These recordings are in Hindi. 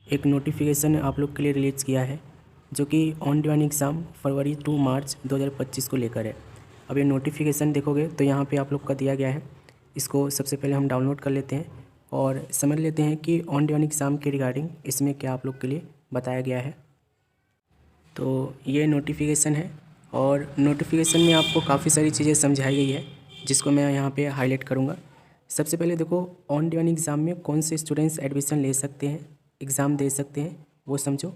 एक नोटिफिकेशन आप लोग के लिए रिलीज़ किया है जो कि ऑन डिमांड एग्ज़ाम फरवरी टू मार्च 2025 को लेकर है। अब ये नोटिफिकेशन देखोगे तो यहाँ पे आप लोग का दिया गया है। इसको सबसे पहले हम डाउनलोड कर लेते हैं और समझ लेते हैं कि ऑन डिमांड एग्ज़ाम के रिगार्डिंग इसमें क्या आप लोग के लिए बताया गया है। तो ये नोटिफिकेशन है और नोटिफिकेशन में आपको काफ़ी सारी चीज़ें समझाई गई है जिसको मैं यहाँ पे हाईलाइट करूँगा। सबसे पहले देखो, ऑन डिमांड एग्ज़ाम में कौन से स्टूडेंट्स एडमिशन ले सकते हैं, एग्ज़ाम दे सकते हैं, वो समझो।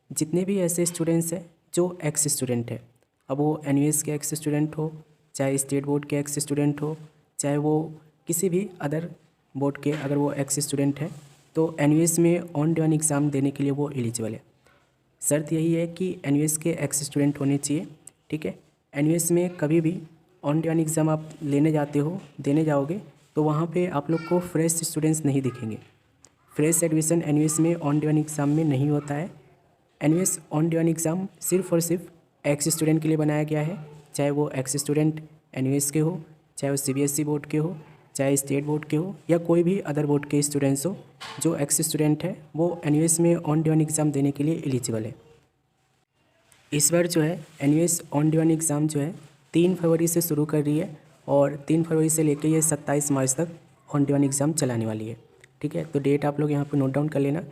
जितने भी ऐसे स्टूडेंट्स हैं जो एक्स स्टूडेंट है, अब वो एनयूएस के एक्स स्टूडेंट हो, चाहे स्टेट बोर्ड के एक्स स्टूडेंट हो, चाहे वो किसी भी अदर बोर्ड के अगर वो एक्स स्टूडेंट है, तो एनयूएस में ऑन डिमांड एग्ज़ाम देने के लिए वो एलिजिबल है। शर्त यही है कि एनयूएस के एक्स स्टूडेंट होने चाहिए, ठीक है। एनयूएस में कभी भी ऑन डिमांड एग्ज़ाम आप लेने जाते हो, देने जाओगे तो वहाँ पे आप लोग को फ्रेश स्टूडेंट्स नहीं दिखेंगे। फ्रेश एडमिशन एनयूएस में ऑन डिमांड एग्ज़ाम में नहीं होता है। एनयूएस ऑन डिमांड एग्ज़ाम सिर्फ और सिर्फ एक्स स्टूडेंट के लिए बनाया गया है, चाहे वो एक्स स्टूडेंट एनयूएस के हो, चाहे वो सीबीएसई बोर्ड के हो, चाहे स्टेट बोर्ड के हो, या कोई भी अदर बोर्ड के स्टूडेंट्स हो। जो एक्स स्टूडेंट है वो एनयूएस में ऑन डिमांड एग्ज़ाम देने के लिए एलिजिबल है। इस बार जो है एनयूएस ऑन डिमांड एग्ज़ाम जो है 3 फरवरी से शुरू कर रही है और 3 फरवरी से लेकर ये 27 मार्च तक ऑन डिमांड एग्ज़ाम चलाने वाली है, ठीक है। तो डेट आप लोग यहाँ पे नोट डाउन कर लेना।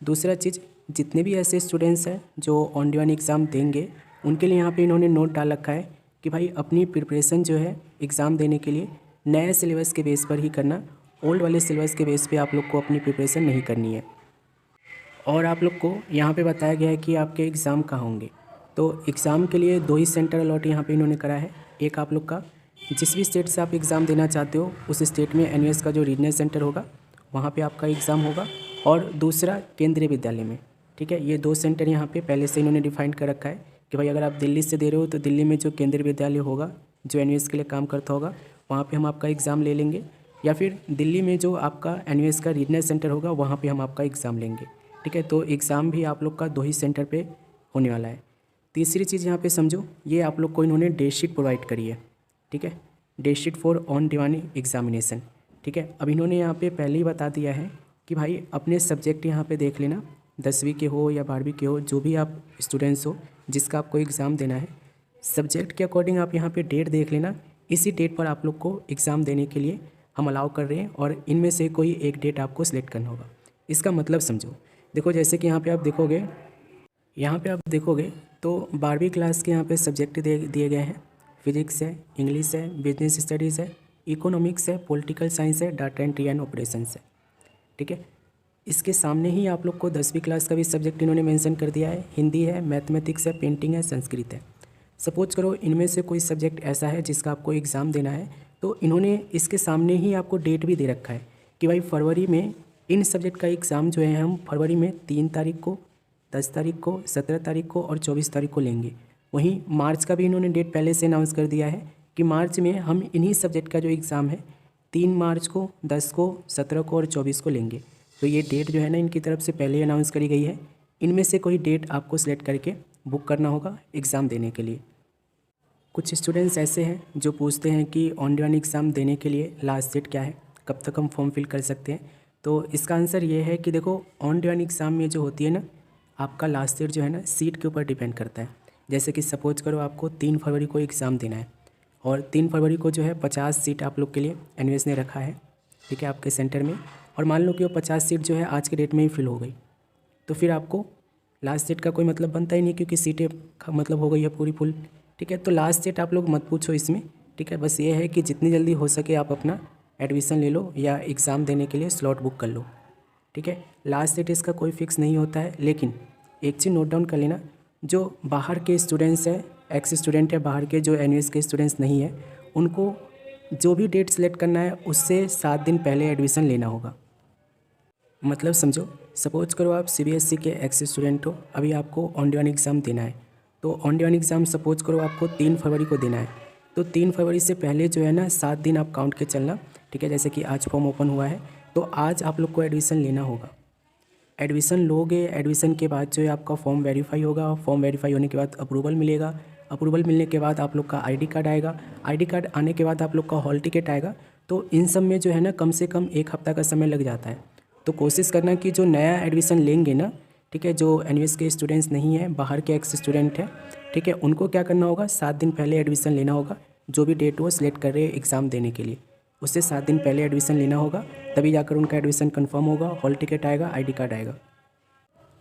दूसरा चीज़, जितने भी ऐसे स्टूडेंट्स हैं जो ऑन डिमांड एग्ज़ाम देंगे उनके लिए यहाँ पे इन्होंने नोट डाल रखा है कि भाई अपनी प्रिपरेशन जो है एग्ज़ाम देने के लिए नए सिलेबस के बेस पर ही करना, ओल्ड वाले सिलेबस के बेस पर आप लोग को अपनी प्रिपरेशन नहीं करनी है। और आप लोग को यहाँ पे बताया गया है कि आपके एग्ज़ाम कहाँ होंगे। तो एग्ज़ाम के लिए 2 ही सेंटर अलॉट यहाँ पे इन्होंने करा है। एक आप लोग का जिस भी स्टेट से आप एग्ज़ाम देना चाहते हो उस स्टेट में एनयूएस का जो रीजनल सेंटर होगा वहाँ पे आपका एग्ज़ाम होगा, और दूसरा केंद्रीय विद्यालय में, ठीक है। ये 2 सेंटर यहाँ पे पहले से इन्होंने डिफाइन कर रखा है कि भाई अगर आप दिल्ली से दे रहे हो तो दिल्ली में जो केंद्रीय विद्यालय होगा जो एनयूएस के लिए काम करता होगा वहाँ पर हम आपका एग्ज़ाम ले लेंगे, या फिर दिल्ली में जो आपका एनयूएस का रीजनल सेंटर होगा वहाँ पर हम आपका एग्ज़ाम लेंगे, ठीक है। तो एग्ज़ाम भी आप लोग का 2 ही सेंटर पे होने वाला है। तीसरी चीज़ यहाँ पे समझो, ये आप लोग को इन्होंने डेट शीट प्रोवाइड करी है, ठीक है। Date sheet for on demand examination, ठीक है। अब इन्होंने यहाँ पे पहले ही बता दिया है कि भाई अपने सब्जेक्ट यहाँ पे देख लेना, 10वीं के हो या 12वीं के हो, जो भी आप स्टूडेंट्स हो जिसका आपको एग्ज़ाम देना है, सब्जेक्ट के अकॉर्डिंग आप यहाँ पर डेट देख लेना। इसी डेट पर आप लोग को एग्ज़ाम देने के लिए हम अलाउ कर रहे हैं और इनमें से कोई एक डेट आपको सिलेक्ट करना होगा। इसका मतलब समझो, देखो जैसे कि यहाँ पे आप देखोगे तो 12वीं क्लास के यहाँ पे सब्जेक्ट दिए गए हैं। फिजिक्स है, इंग्लिश है, बिजनेस स्टडीज़ है, इकोनॉमिक्स है, पॉलिटिकल साइंस है, डाटा एंट्री एंड ऑपरेशंस है, ठीक है। इसके सामने ही आप लोग को 10वीं क्लास का भी सब्जेक्ट इन्होंने मेंशन कर दिया है। हिंदी है, मैथमेटिक्स है, पेंटिंग है, संस्कृत है। सपोज करो इनमें से कोई सब्जेक्ट ऐसा है जिसका आपको एग्ज़ाम देना है, तो इन्होंने इसके सामने ही आपको डेट भी दे रखा है कि भाई फरवरी में इन सब्जेक्ट का एग्ज़ाम जो है हम फरवरी में 3 तारीख को, 10 तारीख को, 17 तारीख को और 24 तारीख को लेंगे। वहीं मार्च का भी इन्होंने डेट पहले से अनाउंस कर दिया है कि मार्च में हम इन्हीं सब्जेक्ट का जो एग्ज़ाम है 3 मार्च को, 10 को, 17 को और 24 को लेंगे। तो ये डेट जो है ना इनकी तरफ से पहले अनाउंस करी गई है। इनमें से कोई डेट आपको सिलेक्ट करके बुक करना होगा एग्ज़ाम देने के लिए। कुछ स्टूडेंट्स ऐसे हैं जो पूछते हैं कि ऑन डिमांड एग्ज़ाम देने के लिए लास्ट डेट क्या है, कब तक हम फॉर्म फिल कर सकते हैं। तो इसका आंसर ये है कि देखो, ऑन डिमांड एग्ज़ाम में जो होती है ना, आपका लास्ट डेट जो है ना सीट के ऊपर डिपेंड करता है। जैसे कि सपोज करो आपको 3 फरवरी को एग्ज़ाम देना है और 3 फरवरी को जो है 50 सीट आप लोग के लिए एनयूएस ने रखा है, ठीक है, आपके सेंटर में। और मान लो कि वो 50 सीट जो है आज के डेट में ही फिल हो गई, तो फिर आपको लास्ट डेट का कोई मतलब बनता ही नहीं, क्योंकि सीटें का मतलब हो गई है पूरी फुल, ठीक है। तो लास्ट डेट आप लोग मत पूछो इसमें, ठीक है। बस ये है कि जितनी जल्दी हो सके आप अपना एडमिशन ले लो या एग्ज़ाम देने के लिए स्लॉट बुक कर लो, ठीक है। लास्ट डेट इसका कोई फिक्स नहीं होता है। लेकिन एक चीज़ नोट डाउन कर लेना, जो बाहर के स्टूडेंट्स हैं, एक्स स्टूडेंट है बाहर के, जो एनयूएस के स्टूडेंट्स नहीं है, उनको जो भी डेट सेलेक्ट करना है उससे 7 दिन पहले एडमिशन लेना होगा। मतलब समझो, सपोज करो आप सीबीएसई के एक्स स्टूडेंट हो, अभी आपको ऑन डिमांड एग्ज़ाम देना है। तो ऑन डिमांड एग्ज़ाम सपोज करो आपको 3 फरवरी को देना है, तो 3 फरवरी से पहले जो है ना 7 दिन आप काउंट के चलना, ठीक है। जैसे कि आज फॉर्म ओपन हुआ है तो आज आप लोग को एडमिशन लेना होगा। एडमिशन लोगे, एडमिशन के बाद जो है आपका फॉर्म वेरीफाई होगा। फॉर्म वेरीफाई होने के बाद अप्रूवल मिलेगा। अप्रूवल मिलने के बाद आप लोग का आईडी कार्ड आएगा। आईडी कार्ड आने के बाद आप लोग का हॉल टिकट आएगा। तो इन सब में जो है ना कम से कम 1 हफ्ता का समय लग जाता है। तो कोशिश करना कि जो नया एडमिशन लेंगे ना, ठीक है, जो एनयूएस के स्टूडेंट्स नहीं हैं, बाहर के एक्स स्टूडेंट हैं, ठीक है, उनको क्या करना होगा, 7 दिन पहले एडमिशन लेना होगा। जो भी डेट वो सिलेक्ट कर रहे हैं एग्ज़ाम देने के लिए, उससे 7 दिन पहले एडमिशन लेना होगा, तभी जाकर उनका एडमिशन कंफर्म होगा, हॉल टिकट आएगा, आईडी कार्ड आएगा।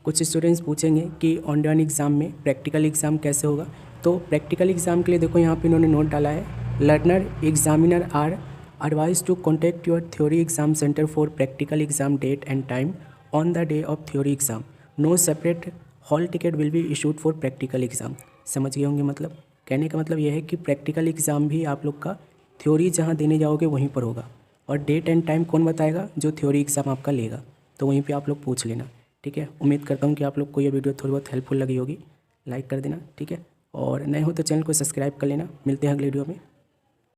कुछ स्टूडेंट्स पूछेंगे कि ऑन डिमांड एग्ज़ाम में प्रैक्टिकल एग्ज़ाम कैसे होगा। तो प्रैक्टिकल एग्ज़ाम के लिए देखो यहाँ पे इन्होंने नोट डाला है, learner examiner are advised to contact your theory exam center for practical exam date and time on the day of theory exam. No separate hall ticket will be issued for practical exam. समझ गए होंगे, मतलब कहने का मतलब यह है कि प्रैक्टिकल एग्ज़ाम भी आप लोग का थ्योरी जहाँ देने जाओगे वहीं पर होगा, और डेट एंड टाइम कौन बताएगा, जो थ्योरी एग्ज़ाम आपका लेगा, तो वहीं पे आप लोग पूछ लेना। ठीक है, उम्मीद करता हूँ कि आप लोग को ये वीडियो थोड़ी बहुत हेल्पफुल लगी होगी। लाइक कर देना, ठीक है, और नए हो तो चैनल को सब्सक्राइब कर लेना। मिलते हैं अगले वीडियो में।